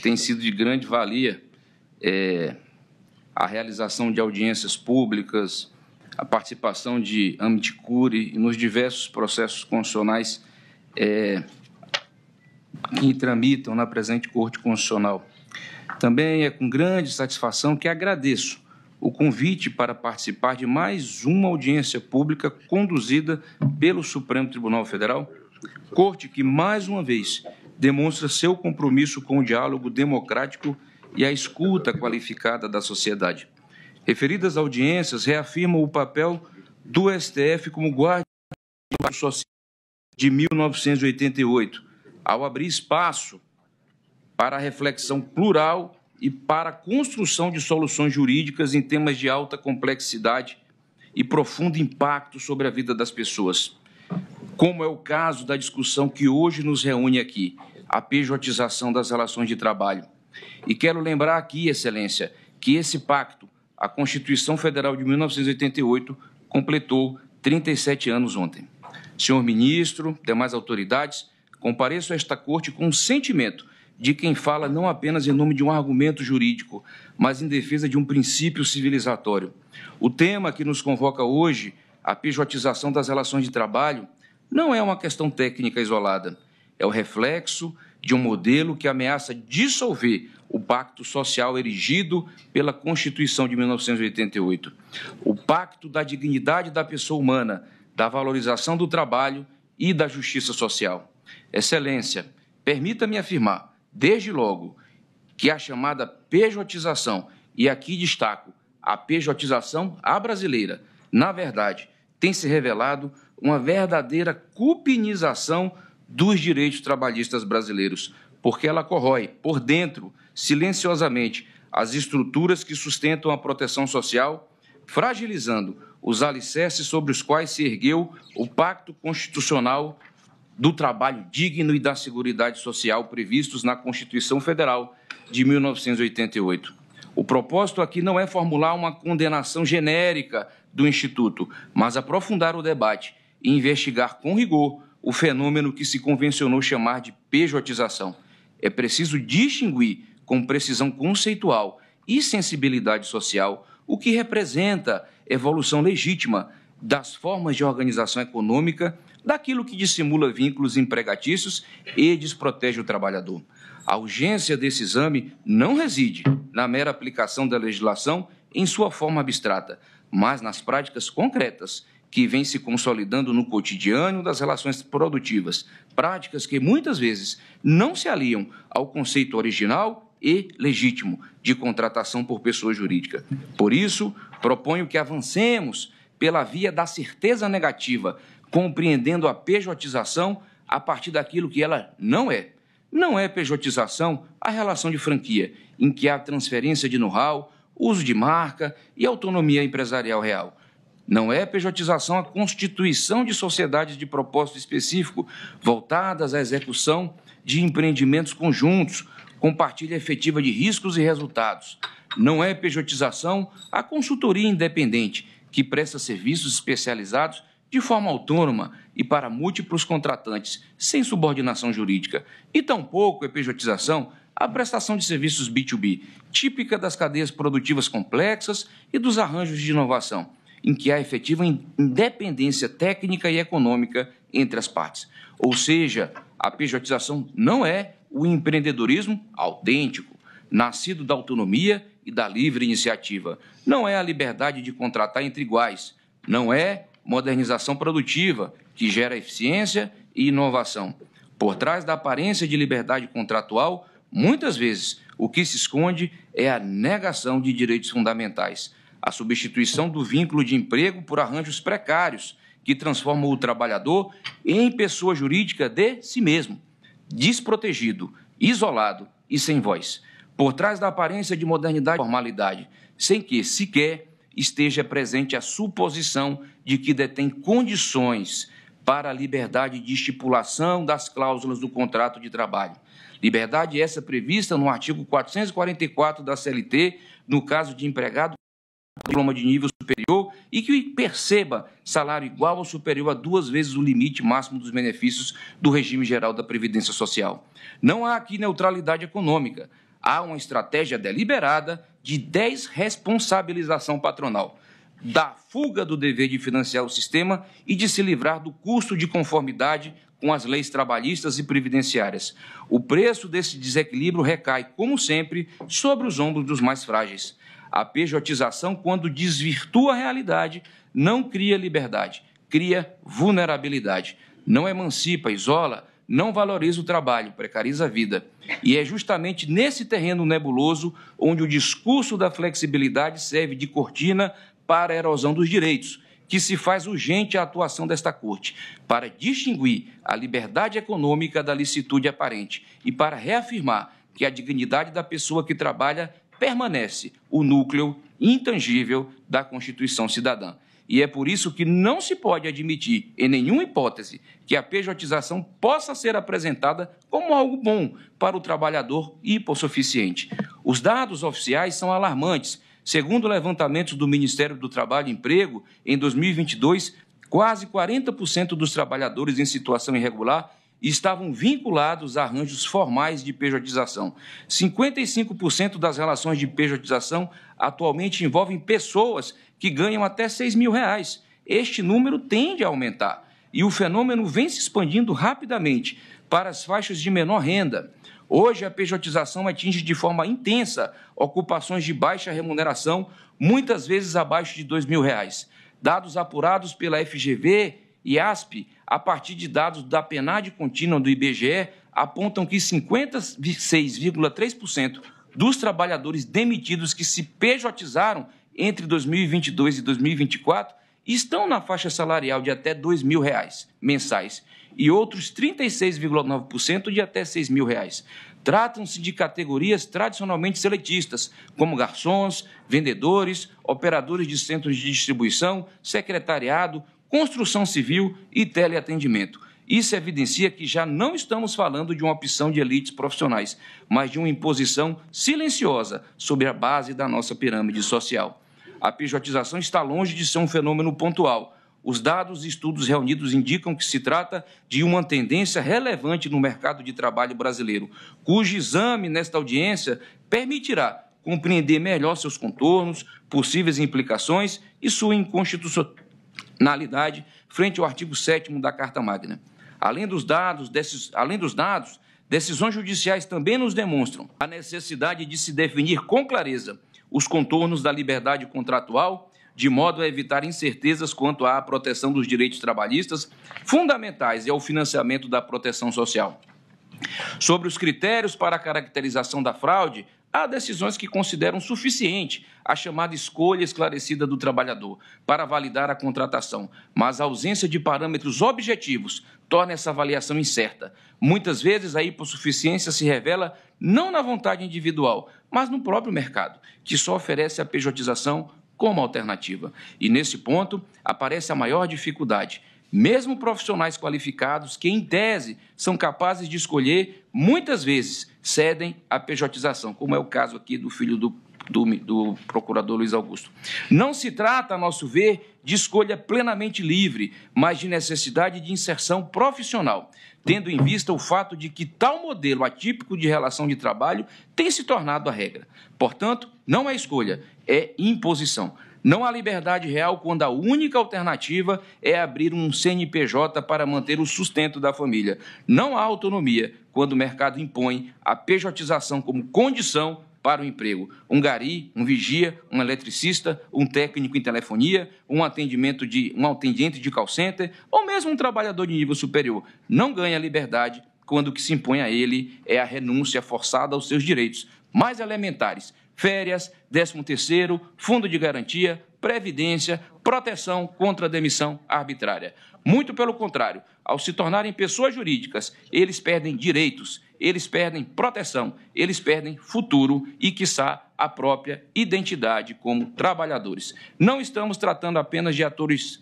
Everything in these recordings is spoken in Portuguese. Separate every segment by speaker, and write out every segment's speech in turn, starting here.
Speaker 1: tem sido de grande valia a realização de audiências públicas, a participação de amici curiae nos diversos processos constitucionais que tramitam na presente Corte Constitucional. Também é com grande satisfação que agradeço o convite para participar de mais uma audiência pública conduzida pelo Supremo Tribunal Federal, Corte que, mais uma vez, demonstra seu compromisso com o diálogo democrático e a escuta qualificada da sociedade. Referidas audiências reafirmam o papel do STF como guardião social de 1988, ao abrir espaço para a reflexão plural e para a construção de soluções jurídicas em temas de alta complexidade e profundo impacto sobre a vida das pessoas, como é o caso da discussão que hoje nos reúne aqui, a pejotização das relações de trabalho. E quero lembrar aqui, Excelência, que esse pacto, a Constituição Federal de 1988, completou 37 anos ontem. Senhor ministro, demais autoridades, compareço a esta Corte com o sentimento de quem fala não apenas em nome de um argumento jurídico, mas em defesa de um princípio civilizatório. O tema que nos convoca hoje, a pejotização das relações de trabalho, não é uma questão técnica isolada, é o reflexo de um modelo que ameaça dissolver o pacto social erigido pela Constituição de 1988, o pacto da dignidade da pessoa humana, da valorização do trabalho e da justiça social. Excelência, permita-me afirmar, desde logo, que a chamada pejotização, e aqui destaco a pejotização à brasileira, na verdade, tem se revelado uma verdadeira cupinização dos direitos trabalhistas brasileiros, porque ela corrói por dentro, silenciosamente, as estruturas que sustentam a proteção social, fragilizando os alicerces sobre os quais se ergueu o Pacto Constitucional do Trabalho Digno e da Seguridade Social previstos na Constituição Federal de 1988. O propósito aqui não é formular uma condenação genérica do Instituto, mas aprofundar o debate e investigar com rigor o fenômeno que se convencionou chamar de pejotização. É preciso distinguir com precisão conceitual e sensibilidade social o que representa evolução legítima das formas de organização econômica, daquilo que dissimula vínculos empregatícios e desprotege o trabalhador. A urgência desse exame não reside na mera aplicação da legislação em sua forma abstrata, mas nas práticas concretas que vêm se consolidando no cotidiano das relações produtivas, práticas que muitas vezes não se aliam ao conceito original e legítimo de contratação por pessoa jurídica. Por isso, proponho que avancemos pela via da certeza negativa, compreendendo a pejotização a partir daquilo que ela não é. Não é pejotização a relação de franquia, em que há transferência de know-how, uso de marca e autonomia empresarial real. Não é pejotização a constituição de sociedades de propósito específico, voltadas à execução de empreendimentos conjuntos, com partilha efetiva de riscos e resultados. Não é pejotização a consultoria independente, que presta serviços especializados de forma autônoma e para múltiplos contratantes, sem subordinação jurídica. E tampouco é pejotização a prestação de serviços B2B, típica das cadeias produtivas complexas e dos arranjos de inovação, em que há efetiva independência técnica e econômica entre as partes. Ou seja, a pejotização não é o empreendedorismo autêntico, nascido da autonomia e da livre iniciativa. Não é a liberdade de contratar entre iguais. Não é modernização produtiva, que gera eficiência e inovação. Por trás da aparência de liberdade contratual, muitas vezes, o que se esconde é a negação de direitos fundamentais, a substituição do vínculo de emprego por arranjos precários, que transformam o trabalhador em pessoa jurídica de si mesmo, desprotegido, isolado e sem voz. Por trás da aparência de modernidade e formalidade, sem que sequer esteja presente a suposição de que detém condições para a liberdade de estipulação das cláusulas do contrato de trabalho. Liberdade essa prevista no artigo 444 da CLT, no caso de empregado com diploma de nível superior e que perceba salário igual ou superior a 2 vezes o limite máximo dos benefícios do regime geral da Previdência Social. Não há aqui neutralidade econômica. há uma estratégia deliberada de desresponsabilização patronal, da fuga do dever de financiar o sistema e de se livrar do custo de conformidade com as leis trabalhistas e previdenciárias. O preço desse desequilíbrio recai, como sempre, sobre os ombros dos mais frágeis. A pejotização, quando desvirtua a realidade, não cria liberdade, cria vulnerabilidade. Não emancipa, isola, não valoriza o trabalho, precariza a vida. E é justamente nesse terreno nebuloso onde o discurso da flexibilidade serve de cortina para a erosão dos direitos, que se faz urgente a atuação desta Corte, para distinguir a liberdade econômica da licitude aparente e para reafirmar que a dignidade da pessoa que trabalha permanece o núcleo intangível da Constituição Cidadã. E é por isso que não se pode admitir, em nenhuma hipótese, que a pejotização possa ser apresentada como algo bom para o trabalhador hipossuficiente. Os dados oficiais são alarmantes. Segundo levantamentos do Ministério do Trabalho e Emprego, em 2022, quase 40% dos trabalhadores em situação irregular estavam vinculados a arranjos formais de pejotização. 55% das relações de pejotização atualmente envolvem pessoas que ganham até R$6.000. Este número tende a aumentar e o fenômeno vem se expandindo rapidamente para as faixas de menor renda. Hoje, a pejotização atinge de forma intensa ocupações de baixa remuneração, muitas vezes abaixo de R$2.000. Dados apurados pela FGV e ASP, a partir de dados da PNAD contínua do IBGE, apontam que 56,3% dos trabalhadores demitidos que se pejotizaram entre 2022 e 2024 estão na faixa salarial de até R$2.000 mensais e outros 36,9% de até R$6.000. Tratam-se de categorias tradicionalmente seletistas, como garçons, vendedores, operadores de centros de distribuição, secretariado, construção civil e teleatendimento. Isso evidencia que já não estamos falando de uma opção de elites profissionais, mas de uma imposição silenciosa sobre a base da nossa pirâmide social. A pejotização está longe de ser um fenômeno pontual. Os dados e estudos reunidos indicam que se trata de uma tendência relevante no mercado de trabalho brasileiro, cujo exame nesta audiência permitirá compreender melhor seus contornos, possíveis implicações e sua inconstitucionalidade frente ao artigo 7º da Carta Magna. Além dos dados, decisões judiciais também nos demonstram a necessidade de se definir com clareza os contornos da liberdade contratual, de modo a evitar incertezas quanto à proteção dos direitos trabalhistas, fundamentais e ao financiamento da proteção social. Sobre os critérios para a caracterização da fraude, há decisões que consideram suficiente a chamada escolha esclarecida do trabalhador para validar a contratação, mas a ausência de parâmetros objetivos torna essa avaliação incerta. Muitas vezes a hipossuficiência se revela não na vontade individual, mas no próprio mercado, que só oferece a pejotização como alternativa. E, nesse ponto, aparece a maior dificuldade. Mesmo profissionais qualificados que, em tese, são capazes de escolher, muitas vezes cedem à pejotização, como é o caso aqui do filho do procurador Luiz Augusto. Não se trata, a nosso ver, de escolha plenamente livre, mas de necessidade de inserção profissional, tendo em vista o fato de que tal modelo atípico de relação de trabalho tem se tornado a regra. Portanto, não é escolha, é imposição. Não há liberdade real quando a única alternativa é abrir um CNPJ para manter o sustento da família. Não há autonomia quando o mercado impõe a pejotização como condição para o emprego. Um gari, um vigia, um eletricista, um técnico em telefonia, um atendente de call center ou mesmo um trabalhador de nível superior não ganha liberdade quando o que se impõe a ele é a renúncia forçada aos seus direitos mais elementares: férias, 13º, fundo de garantia, previdência, proteção contra a demissão arbitrária. Muito pelo contrário, ao se tornarem pessoas jurídicas, eles perdem direitos, eles perdem proteção, eles perdem futuro e, quiçá, a própria identidade como trabalhadores. Não estamos tratando apenas de atores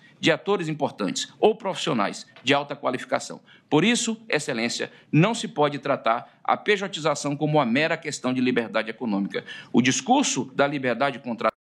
Speaker 1: importantes ou profissionais de alta qualificação. Por isso, Excelência, não se pode tratar a pejotização como uma mera questão de liberdade econômica. O discurso da liberdade contratual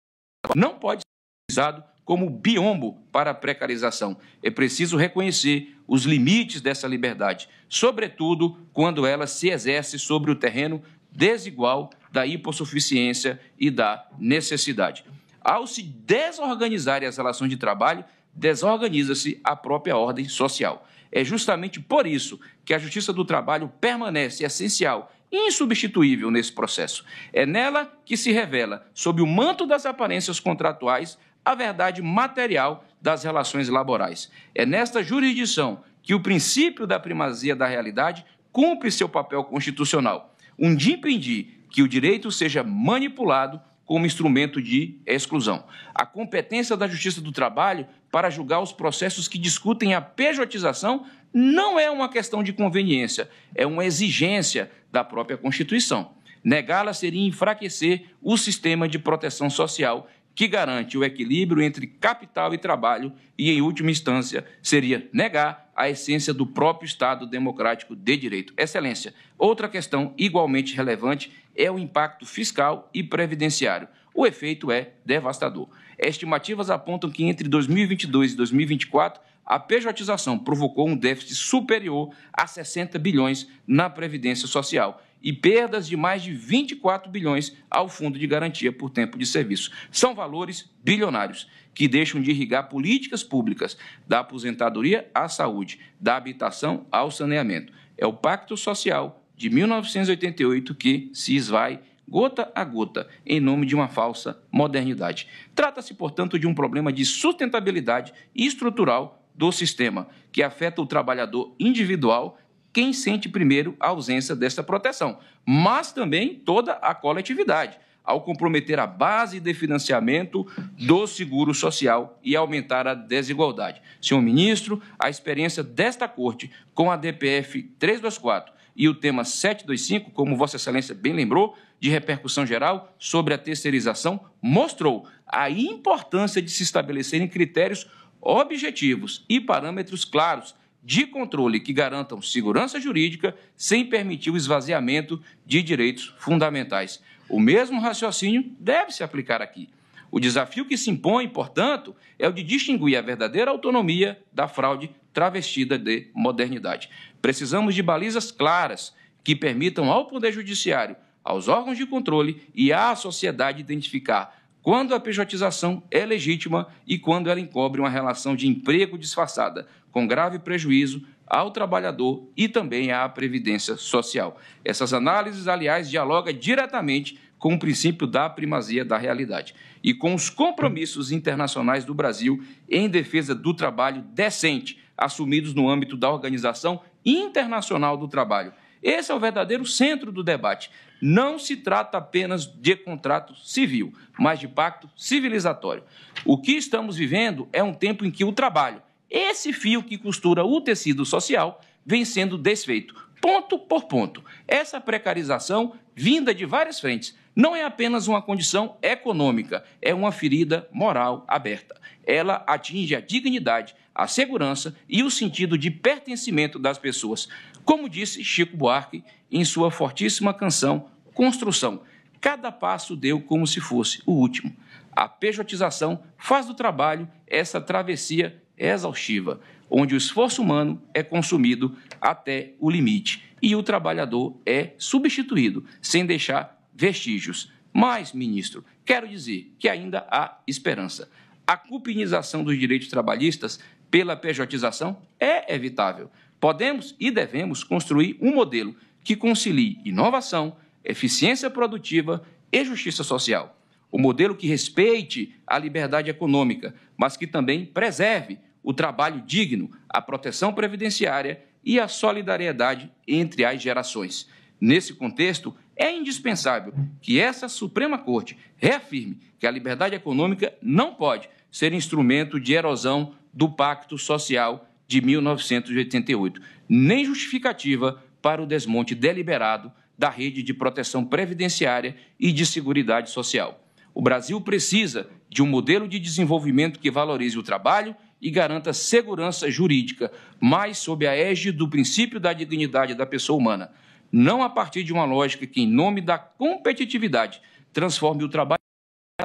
Speaker 1: não pode ser utilizado como biombo para a precarização. É preciso reconhecer os limites dessa liberdade, sobretudo quando ela se exerce sobre o terreno desigual da hipossuficiência e da necessidade. Ao se desorganizarem as relações de trabalho, desorganiza-se a própria ordem social. É justamente por isso que a Justiça do Trabalho permanece essencial e insubstituível nesse processo. É nela que se revela, sob o manto das aparências contratuais, a verdade material das relações laborais. É nesta jurisdição que o princípio da primazia da realidade cumpre seu papel constitucional, de impedir que o direito seja manipulado como instrumento de exclusão. A competência da Justiça do Trabalho para julgar os processos que discutem a pejotização não é uma questão de conveniência, é uma exigência da própria Constituição. Negá-la seria enfraquecer o sistema de proteção social que garante o equilíbrio entre capital e trabalho e, em última instância, seria negar a essência do próprio Estado democrático de direito. Excelência, outra questão igualmente relevante é o impacto fiscal e previdenciário. O efeito é devastador. Estimativas apontam que entre 2022 e 2024, a pejotização provocou um déficit superior a 60 bilhões na Previdência Social e perdas de mais de 24 bilhões ao Fundo de Garantia por Tempo de Serviço. São valores bilionários que deixam de irrigar políticas públicas, da aposentadoria à saúde, da habitação ao saneamento. É o Pacto Social de 1988 que se esvai gota a gota, em nome de uma falsa modernidade. Trata-se, portanto, de um problema de sustentabilidade estrutural do sistema, que afeta o trabalhador individual, quem sente primeiro a ausência desta proteção, mas também toda a coletividade, ao comprometer a base de financiamento do seguro social e aumentar a desigualdade. Senhor ministro, a experiência desta Corte com a DPF 324 e o tema 725, como Vossa Excelência bem lembrou, de repercussão geral sobre a terceirização, mostrou a importância de se estabelecerem critérios objetivos e parâmetros claros de controle que garantam segurança jurídica sem permitir o esvaziamento de direitos fundamentais. O mesmo raciocínio deve se aplicar aqui. O desafio que se impõe, portanto, é o de distinguir a verdadeira autonomia da fraude travestida de modernidade. Precisamos de balizas claras que permitam ao Poder Judiciário, aos órgãos de controle e à sociedade identificar quando a pejotização é legítima e quando ela encobre uma relação de emprego disfarçada, com grave prejuízo ao trabalhador e também à Previdência Social. Essas análises, aliás, dialogam diretamente com o princípio da primazia da realidade e com os compromissos internacionais do Brasil em defesa do trabalho decente, assumidos no âmbito da Organização Internacional do Trabalho. Esse é o verdadeiro centro do debate. Não se trata apenas de contrato civil, mas de pacto civilizatório. O que estamos vivendo é um tempo em que o trabalho, esse fio que costura o tecido social, vem sendo desfeito, ponto por ponto. Essa precarização, vinda de várias frentes, não é apenas uma condição econômica, é uma ferida moral aberta. Ela atinge a dignidade, a segurança e o sentido de pertencimento das pessoas. Como disse Chico Buarque em sua fortíssima canção Construção, cada passo deu como se fosse o último. A pejotização faz do trabalho essa travessia exaustiva, onde o esforço humano é consumido até o limite e o trabalhador é substituído, sem deixar vestígios. Mas, ministro, quero dizer que ainda há esperança. A cupinização dos direitos trabalhistas pela pejotização é evitável. Podemos e devemos construir um modelo que concilie inovação, eficiência produtiva e justiça social. Um modelo que respeite a liberdade econômica, mas que também preserve o trabalho digno, a proteção previdenciária e a solidariedade entre as gerações. Nesse contexto, é indispensável que essa Suprema Corte reafirme que a liberdade econômica não pode ser instrumento de erosão do Pacto Social de 1988, nem justificativa para o desmonte deliberado da rede de proteção previdenciária e de seguridade social. O Brasil precisa de um modelo de desenvolvimento que valorize o trabalho e garanta segurança jurídica, mas sob a égide do princípio da dignidade da pessoa humana, não a partir de uma lógica que, em nome da competitividade, transforme o trabalho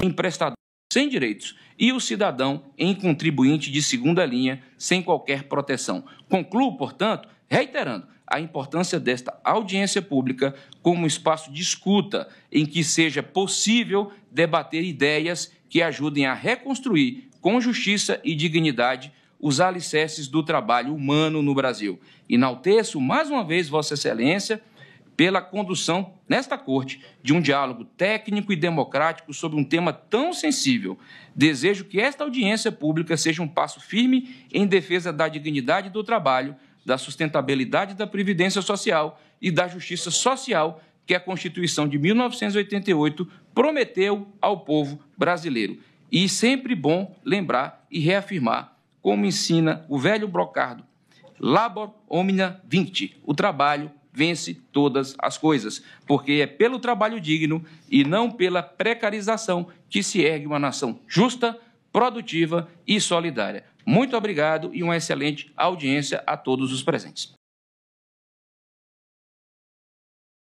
Speaker 1: em prestador sem direitos e o cidadão em contribuinte de segunda linha sem qualquer proteção. Concluo, portanto, reiterando a importância desta audiência pública como espaço de escuta em que seja possível debater ideias que ajudem a reconstruir, com justiça e dignidade, os alicerces do trabalho humano no Brasil. Enalteço, mais uma vez, Vossa Excelência, pela condução, nesta Corte, de um diálogo técnico e democrático sobre um tema tão sensível. Desejo que esta audiência pública seja um passo firme em defesa da dignidade do trabalho, da sustentabilidade da Previdência Social e da justiça social que a Constituição de 1988 prometeu ao povo brasileiro. E sempre bom lembrar e reafirmar, como ensina o velho Brocardo, labor omnia vincit, o trabalho vence todas as coisas, porque é pelo trabalho digno e não pela precarização que se ergue uma nação justa, produtiva e solidária. Muito obrigado e uma excelente audiência a todos os presentes.